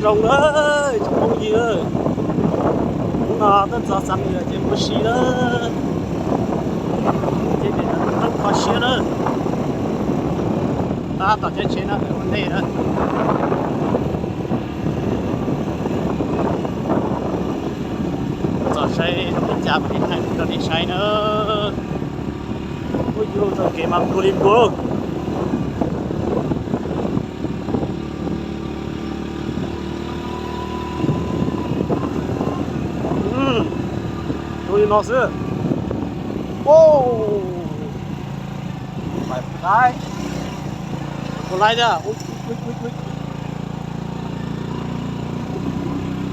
trồng ơi trồng không gì ơi nó tất cả xăm như trên một xí đó trên này nó trồng khó xí đó ta tạo trên trên nó cái vấn đề đó giờ xây nó cũng chạm đến thành rồi đi xây nữa ôi vô giờ cái mà cô đi cô tôi nó xưa ô phải cái còn lại ra ui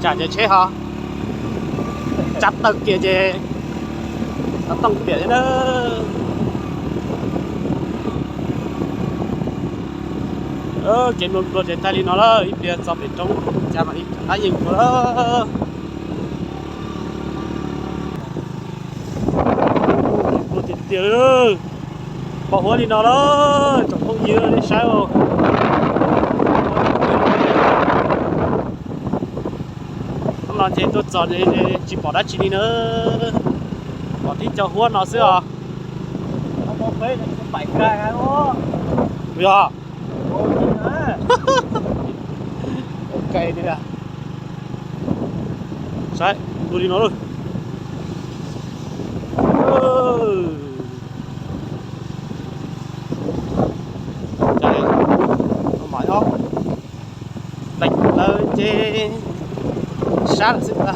chả để chế hả chặt tầng kia chứ nó tầng biển đó cái một đồ trên tay đi nó đó ít tiền so với trong chả mà ít ai nhìn của nó đồ tiền tiền bỏ hoa đi nó đó chẳng không nhiều đi sai không không làm gì tôi chọn để chỉ bỏ đá chỉ đi nữa bỏ tí cho hoa nó xưa à không có phê này cũng bảy cái hả bố bây giờ bố nhìn hả ok đi à sai tôi đi nó rồi chạy không mỏi không đánh lên trên sát sức ra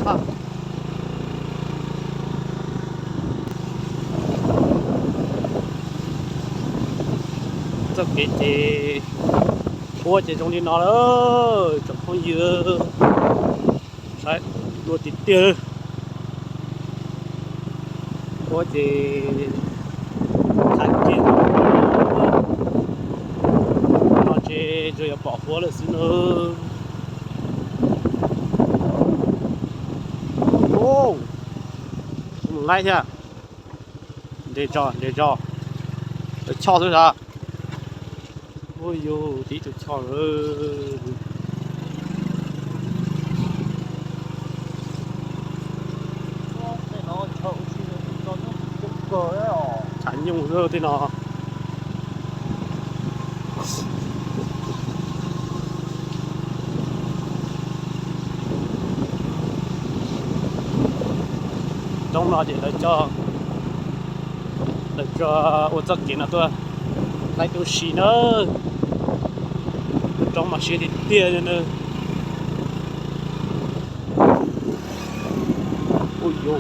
cho cái chị mua chị trong đi nó đó chẳng không dưa đấy mua thịt tiêu mua chị thành chị nó chị rồi bỏ phố là xin ơi ô ngay chưa để cho thôi ra ôi yo tí tụi cho ơi nó chậu chi nó cũng cờ đấy hả chẳng dùng rơ thế nào trong nó chỉ là cho ô chắc kiến là tôi lại tôi xí nữa trong mà xí thì tiền nữa ôi yo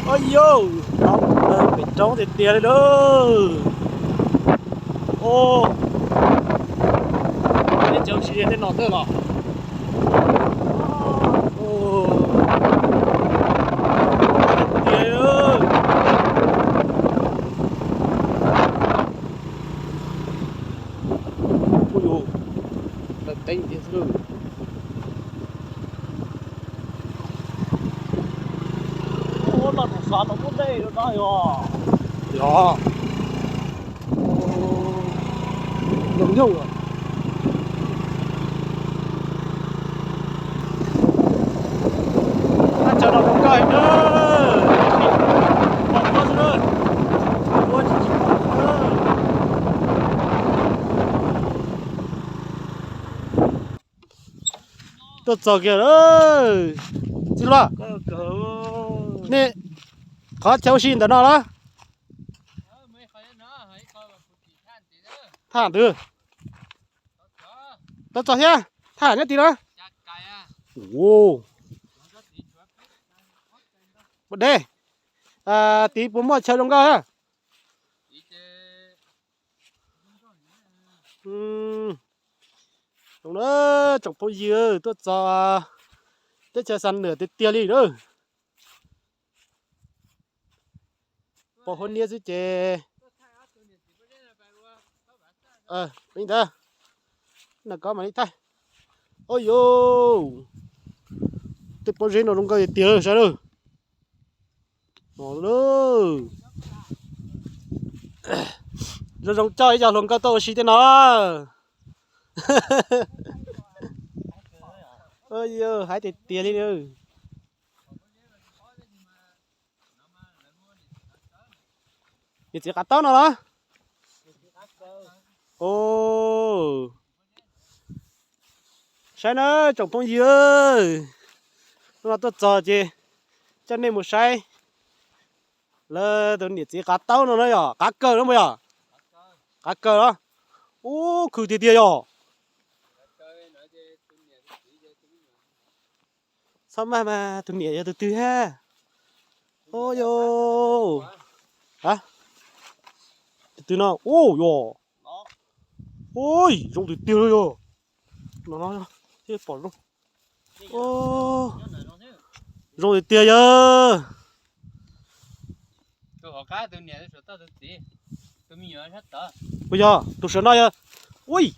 ôi yo nó bên trong thì tiền đó ô để cho xí thế nào thôi là ô tiền ơi ôi yo là đánh tiền rồi ô là nó xóa nó cũng đây rồi đó hả đó giống nhau rồi anh chờ nó không cởi nữa bỏ qua rồi qua chỉ tôi chờ kìa ơi xin lỗi cờ nè khó cháu xin tới nó đó thả từ tôi cho nhá thả nhất tí đó wow một đây tí bố mò chơi đồng cao ha đúng đó chọc phôi dừa tôi cho săn nửa tí tia đi nữa bỏ hôn nia chứ chè mình ta là có mà đi thay ôi yo tiếp bao giờ nó không có gì tia sao đâu nó đâu rồi giống chơi giờ luôn có tôi xí thế nó ơi giờ hái tiền đi nữa thì chỉ cắt tao nó đó ô sai nữa trồng phong gì ơi nó tôi chờ chị cho nên một sai là tôi nghĩ chỉ cắt tao nó rồi cắt cờ nó bây giờ cắt cờ đó ô cứ tiền rồi sao mà tôi nghĩ từ từ ha ôi yo hả từ từ nào ô yo ôi dùng từ từ rồi nó chết bỏ luôn ô dùng từ từ giờ tôi họ cá tôi nhảy tôi tao tôi tí tôi mi nhớ hết đó bây giờ tôi sợ nó giờ ui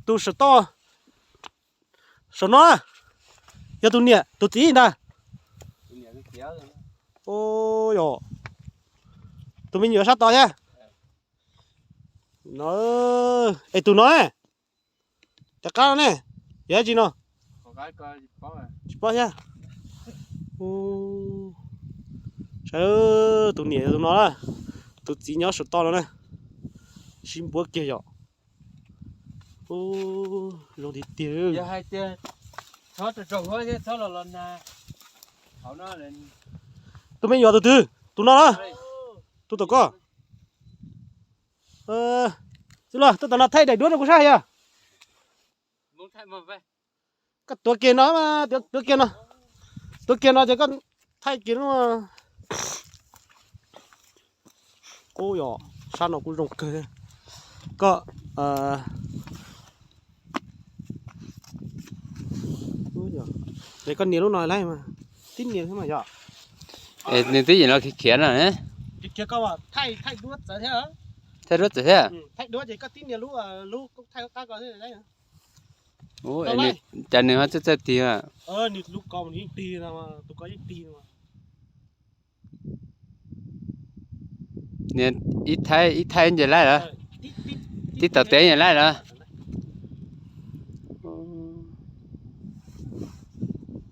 tôi sợ to sợ nó giờ tôi nhẹ tôi tí nè tôi nhảy cái kéo rồi ôi yo tôi mình nhớ sát to nhá nó ê tụi nó nè chắc cao nè giờ gì nó họ cá coi có à bao nhá ô trời ơi tụi nhẹ tụi nó là tụi chỉ nhớ sợ to nó nè xin bữa kia rồi ô dùng thì tiêu giờ hai tia thoát từ trồng thôi chứ thoát là lần họ nó lên tụi mình vào từ từ tụi nó đó tụi tụi có chứ là tụi nó thay đầy đuôi nó có sai à muốn thay mà vậy cái tuổi kia nó mà tuổi kia nó chỉ có thay kia nó mà ôi dồi sao nó cũng rộng cơ có ôi dồi để con nhiều lúc nói lại mà tin nhiều thế mà dò nên tí gì nó khía rồi đấy kia có mà thay đuôi giờ thế hả thay rất rồi thế à thay đuôi thì có tin nhiều lúc cũng thay các cái thế đấy ủa anh này chả nữa chết chết tí à nịt lúc còn những tì nào mà tôi có những tì mà nên ít thay anh giờ lại rồi tí tập té giờ lại rồi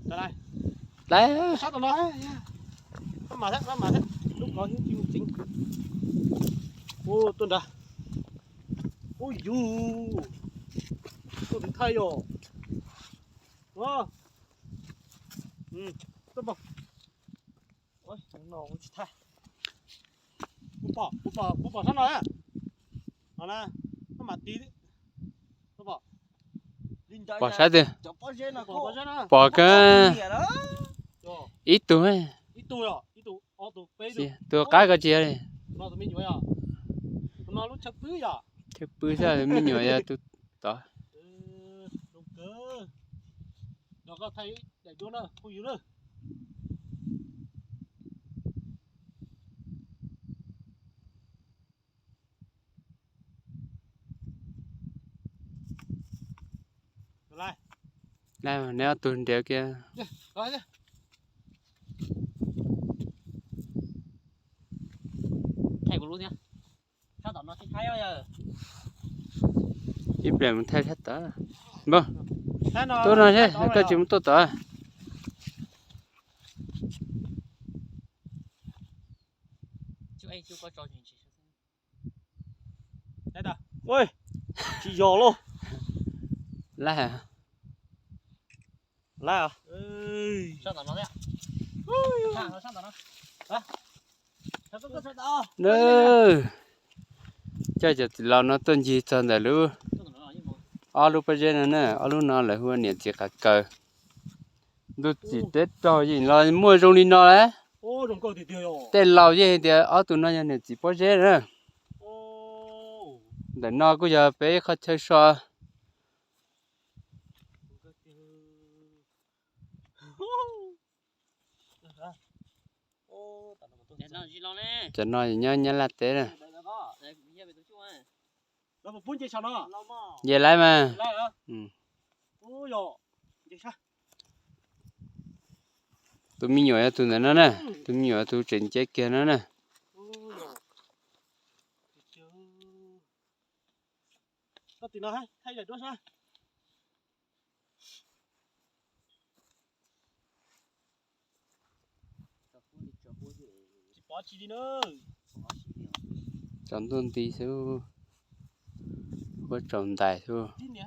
đây đấy sao tao nói nó mà thế lúc có những chim chính ô tuần đã ôi du tôi thay rồi tôi bảo ôi nó chỉ thay bút bỏ sao nói à nó nè nó mà tí tôi bảo bỏ sát đi bỏ ra nè bỏ cái ít tuổi ít tuổi à ít tuổi ô tuổi bé gì tôi cái gì đây nó tụi mình nhớ à nó lúc chấp bứ à thế bữa sau thì mình nhớ ra tôi tỏ đúng cơ nó có thấy để chỗ nào không hiểu nữa lại đây mà nếu tuần đều kia rồi đi thay của luôn nha sao tao nó sẽ thay rồi ít bèo mình thay hết tỏ vâng tôi tôi nói thế cái chuyện tôi tỏ chú ấy chú có trò chuyện gì đây đã ôi chị giò luôn lại à lại à sao tao nói đấy sao tao nói sao có sao tao nữa chơi giờ là nó tên gì tên là luôn alo bây giờ nè alo nó là hoa nhiệt chỉ cả cờ lúc chỉ tết cho gì là mua rong đi nó đấy ô đồng cầu thì tiêu tết lâu gì thì ở tụi nó nhà chỉ bao giờ nữa ô để nó cứ giờ bé khó chơi sao nó gì lo nè cho nó nhớ là tết rồi bây giờ về tổ chức à nó một phút chơi sao nó về lại mà lại hả ừ. ôi dồi chơi sao tụi mình nhỏ tụi nó nè tụi mình nhỏ tụi trên chết kia nó nè có tí nào hay thay lại đuôi sao chỉ bỏ chi đi nữa trồng tuần tí số có trồng tài số tí nhỉ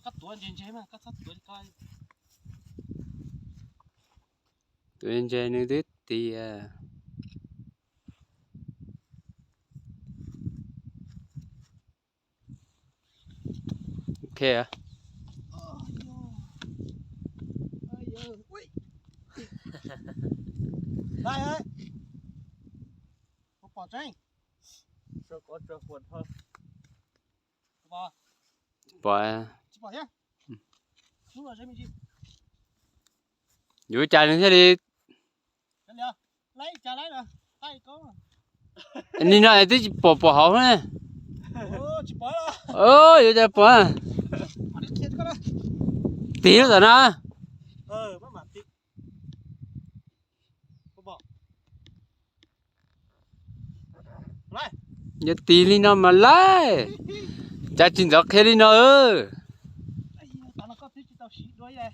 cắt tuổi trên chế mà cắt tuổi coi tụi chơi nữa đứt thì à ok à đây ơi bỏ tranh Cho có cho quần hơn. bỏ bỏ à chỉ bỏ nhá đúng rồi mình chỉ dù chạy nữa thế đi cái nào lấy trả lấy nè tay có anh đi nói tí bỏ bỏ hỏng nè chỉ bỏ rồi ôi giờ bỏ à bỏ đi kia cái đó tí nữa rồi nó mất mặt tí bỏ lại giờ tí đi nó mà lại cha chính xác thế đi nó ơ tao nó có tí tao xí đuôi này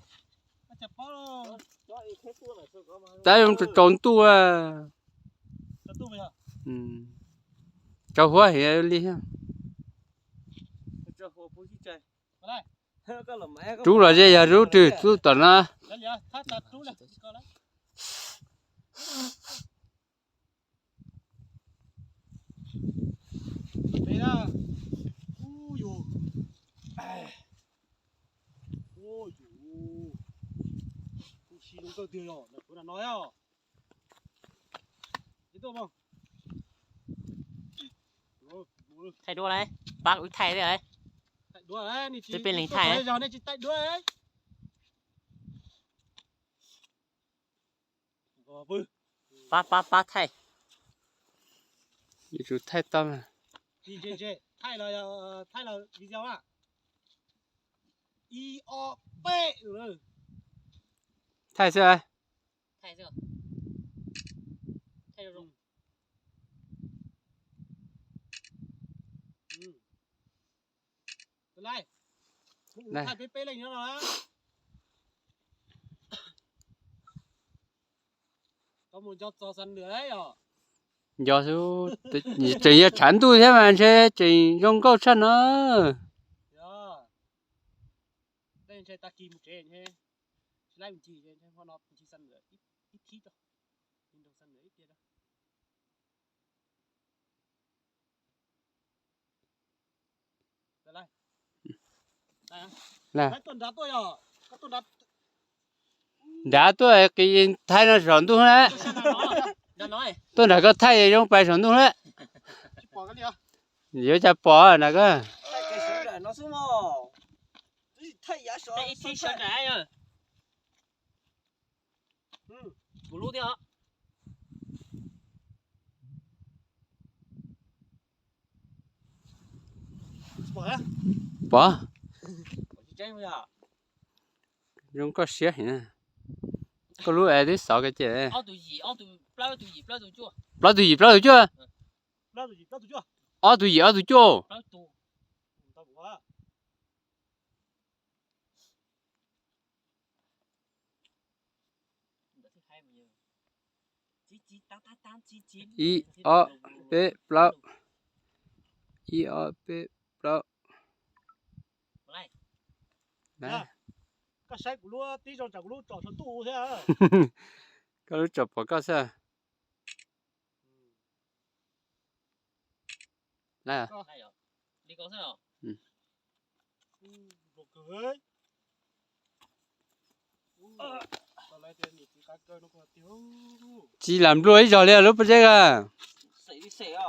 nó chập bỏ rồi Cho ý thế tua là sao có mà. ta dùng tròn tu à cho tôi bây giờ cho hoa thì đi ha Cho hồ bố chi chạy. lại Có là mẹ có. chú là gì giờ chú trừ chú tuần à cái gì thắt chặt chú này coi đấy đây là ui dồi ôi dồi xì đúng cơ tiêu rồi tôi đã nói à thế tôi không Thay đua đấy. Bác úi thay đấy. tại đùa đấy nị Tôi bên lính thải ấy. giờ này chỉ tại đùa đấy bự Bác thay. chú thay tâm à chị thay là video à I O P rồi thay sao Thay chưa? Thay rồi. lại Này. thay PP lên nữa rồi có một cho sân nữa đấy rồi giờ chú chỉ chán tu thế mà chứ chỉ dùng câu chân nữa rồi đây chơi ta kim trên thế lại mình chỉ trên thế nó chỉ sân nữa ít khí thôi nhưng đâu sân nữa ít kia đâu lại là mấy tuần đã tôi rồi các tuần đã đã tôi cái thay nó sẵn tu đấy Đã nói. tôi đã có thay trong bài sẵn tu đấy bỏ cái gì à giờ chả bỏ là cái Thay cái sữa để nó xuống mồ. Thay giá sữa. Thay ít sữa để rồi. Bù lú đi hả? bỏ á bỏ Chị chơi bây giờ. dùng có xía nhỉ có lúa ấy thì sợ cái gì Áo tụi bao tụi chua. bao tụi gì chưa lao tụi chưa ở tụi chưa Bao tụi. tao bỏ I O P bao I O P bao Lại. đấy cái sách của lúa tí rồi chẳng lúa trò sân tụ thế à có lúa chọc bỏ cái sao này Lại rồi. Đi có sao? một cưới tao lấy tiền thì chỉ cá cơ nó còn thiếu chỉ làm đuôi rồi liền lúc bây giờ à Xỉ à.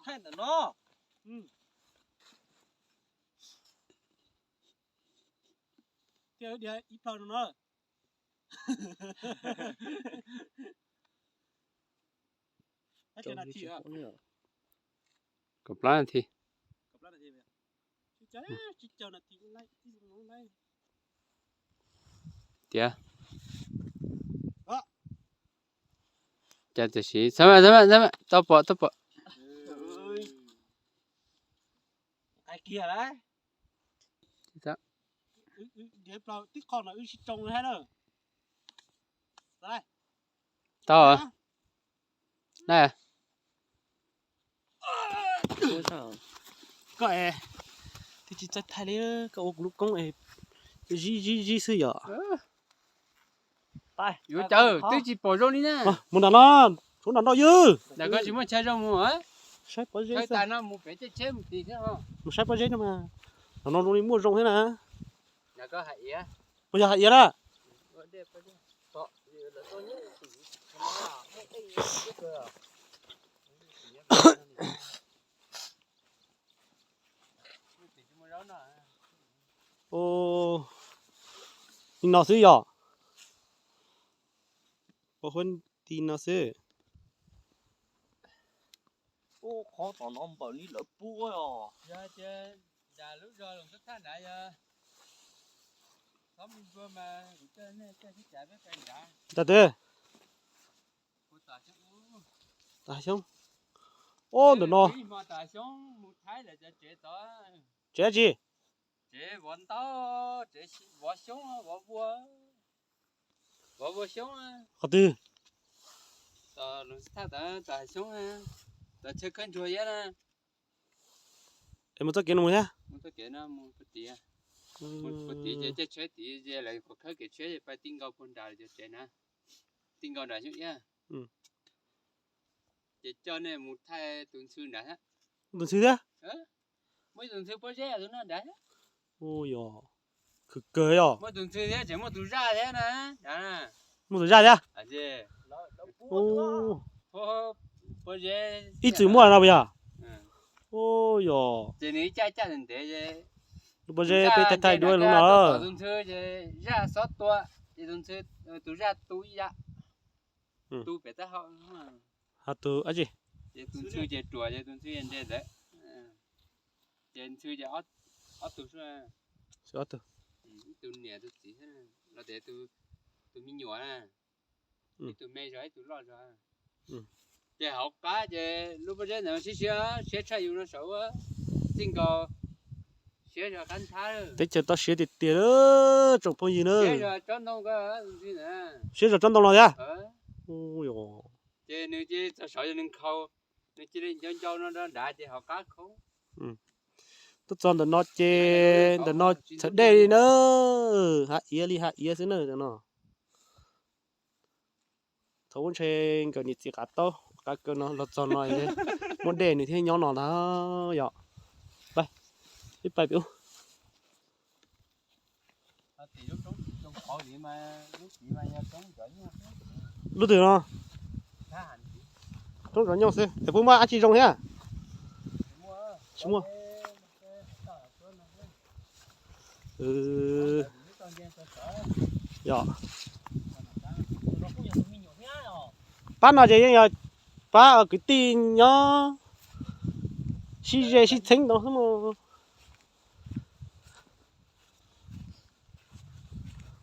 Thay là nó. tiêu đi ít bao nữa cái chuyện là chị à có plan thì gặp lại là gì vậy chị chờ là chị lại chị dùng nó đây tía đó chả thì gì sao mà tao bỏ kia đấy. Để bao tí con là chỉ trồng hết rồi. Đây. Tao à? Đây à? Ủa sao? Có thì chỉ chắc thay đấy cậu lúc công gì sự vậy? Tay. Yo chờ, tôi chỉ bỏ rau đi nè. Muốn đàn nó, xuống đàn nó dư. Đã có chỉ muốn chơi rau mua á? Sai bao giờ? Cái tài nó mua phải chơi một tí thế không? Mà sai bao giờ mà? Nó đi mua rong thế nào? Đã có hại á? Bây giờ hại gì đó? Ô, nhìn nó xí vậy? Có hơn tin nó xí. Ô khó tao nó bảo lý lỡ bùa à. Giờ chơi, đã lúc rồi lòng tất cả đã giờ. Không vừa mà chơi này chơi thích chạy với cái đã. Đã thế. Tại sao? Ô, được nó. Mà tại sao một thái là chơi to. Chế gì? Chế bọn tao, chế bỏ sống, bỏ vua sống á. Có tư. Tao lúc ta tại sống á. Tao chơi cân chùa vậy nè. Em muốn cho kiến nó nhá. Muốn tôi kể nó muốn một tí à. Một tí chơi tí chơi lại có khởi cái chơi phải tinh cầu con đào cho chơi nè. Tinh cầu đào chút nhá. Chơi cho nên một thay tuần sư đã hết. Tuần sư thế? Mấy tuần sư bao giờ tuần nó đã hết. Ôi dồi. Cực cười à. Mấy tuần sư thế chỉ một tuần ra thế nè. Đã nè. Một tuần ra thế à? À gì? Ô. Bao giờ. Ít chữ mua nào bây giờ? Ôi dồi. Chỉ ní chạy đến thế chứ. Bây giờ bây thay đuôi luôn đó. Tuần sư ra sót tua. Tuần sư tu ra túi ra. Tu phải ta họ. Hạt tu à gì? Tuần sư chơi chùa chơi tuần sư ăn đây đấy. Tuần sư chơi ót tu ra. Sao tu? Tuần nè tu chỉ thế này. Nó để tu mình nhỏ nè. Tu mê rồi tu lo rồi. Chơi học cá chơi lúc bây giờ nó sẽ chạy vô nó xấu á. Chính có sẽ cho cắn thá rồi. Thế chờ tao sẽ thì tiền đó, trồng phong gì nữa? Sẽ cho trốn đông cái gì nè. Sẽ cho trốn đông rồi à? Ôi dồi. Chơi nếu chơi sợ cho nên khâu, nếu chơi lên cho nó đã chơi học cá không. Tôi chọn để nó chơi, để nó sẽ đây nữa. Hạ ý xí nữa cho nó. Thấu trên cái này chỉ cả to, cả cái nó lọt giòn này thế. Muốn để này thì nhỏ nó đó, dạ. Bay, đi bay biểu. Lúc từ nó. Trống rồi nhau xí, để phụ ma ăn chi rong thế à? Chỉ mua. Dạ. Bác nào vậy nhỉ? Bác ở cái tin nhá. Xí dê xí thính đó mà.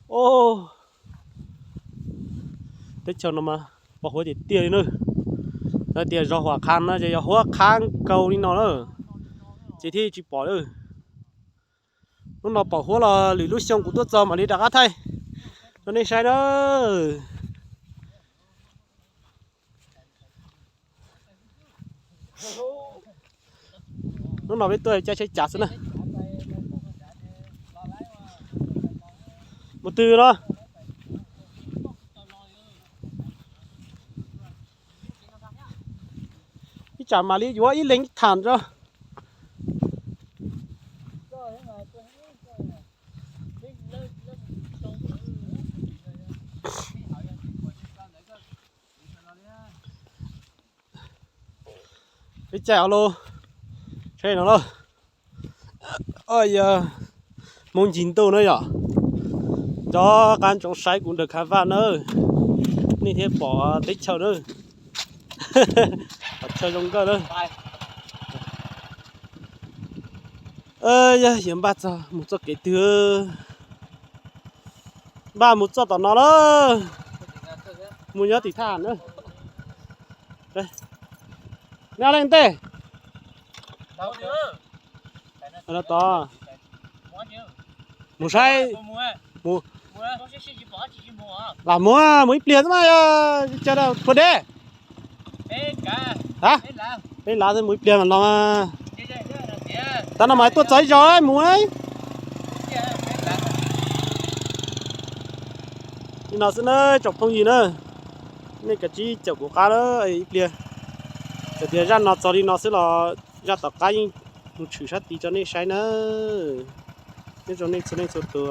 Ô. Thế cho nó mà bỏ hối thì tiền nữa. Nó tiền do hỏa khăn nó chỉ hỏa khăn cầu đi nó nữa. Chỉ thì chỉ bỏ nữa. Lúc nào bỏ hối là lì lúc xong của tôi cho mà đi đặt thay. Cho nên sai đó. Lúc nào biết tôi chơi chả xuống này. Một từ đó. Cái chả mà lý dũa ít lính thản cho. Cái chèo lô chơi nó đâu ôi giờ mong chín tô nữa nhở cho can trong sái cũng được khám phá nữa nên thế bỏ tích chờ nữa chơi trong cơ nữa ơi hiểm bát giờ một cho cái thứ ba một cho tao nó đó muốn nhớ thì thản nữa đây leo lên tê nó to mù say mù là mua mới liền mà cho đâu vừa đấy hả đây lá thì mới liền mà nó ta nó máy tuột giấy rồi mù ấy thì nó sẽ nơi chọc không gì nữa nên cái chi chọc của cá đó ấy liền cái tiền ra nó cho đi nó sẽ là ra tập cái một chữ sát tí cho nên sai nữa nên cho nên từ